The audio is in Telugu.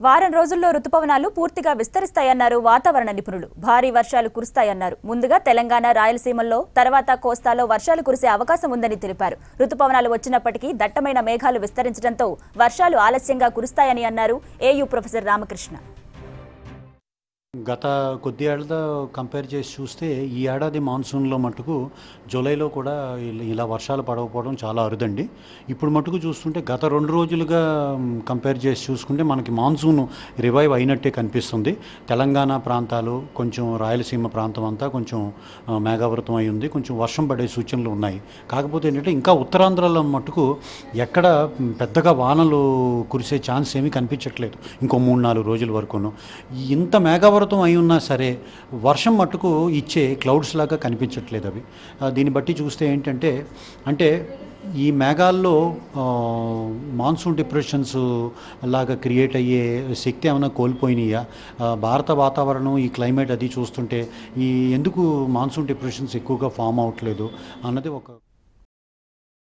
వారం రోజుల్లో రుతుపవనాలు పూర్తిగా విస్తరిస్తాయన్నారు వాతావరణ నిపుణులు. భారీ వర్షాలు కురుస్తాయన్నారు. ముందుగా తెలంగాణ, రాయలసీమల్లో, తర్వాత కోస్తాలో వర్షాలు కురిసే అవకాశం ఉందని తెలిపారు. రుతుపవనాలు వచ్చినప్పటికీ దట్టమైన మేఘాలు విస్తరించడంతో వర్షాలు ఆలస్యంగా కురుస్తాయని అన్నారు ఏయూ ప్రొఫెసర్ రామకృష్ణ. గత కొద్ది ఏళ్ళతో కంపేర్ చేసి చూస్తే ఈ ఏడాది మాన్సూన్లో మటుకు జూలైలో కూడా ఇలా వర్షాలు పడకపోవడం చాలా అరుదండి. ఇప్పుడు మటుకు చూస్తుంటే గత 2 రోజులుగా కంపేర్ చేసి చూసుకుంటే మనకి మాన్సూన్ రివైవ్ అయినట్టే కనిపిస్తుంది. తెలంగాణ ప్రాంతాలు, కొంచెం రాయలసీమ ప్రాంతం అంతా కొంచెం మేఘావృతం అయి ఉంది. కొంచెం వర్షం పడే సూచనలు ఉన్నాయి. కాకపోతే ఏంటంటే ఇంకా ఉత్తరాంధ్రలో మటుకు ఎక్కడ పెద్దగా వానలు కురిసే ఛాన్స్ ఏమీ కనిపించట్లేదు ఇంకో 3-4 రోజుల వరకును. ఇంత మేఘావృతం అయి ఉన్నా సరే వర్షం మట్టుకు ఇచ్చే క్లౌడ్స్ లాగా కనిపించట్లేదు అవి. దీన్ని బట్టి చూస్తే ఏంటంటే ఈ మేఘాల్లో మాన్సూన్ డిప్రెషన్స్ లాగా క్రియేట్ అయ్యే శక్తి ఏమైనా కోల్పోయినాయా? భారత వాతావరణం, ఈ క్లైమేట్ అది చూస్తుంటే ఎందుకు మాన్సూన్ డిప్రెషన్స్ ఎక్కువగా ఫామ్ అవ్వట్లేదు అన్నది ఒక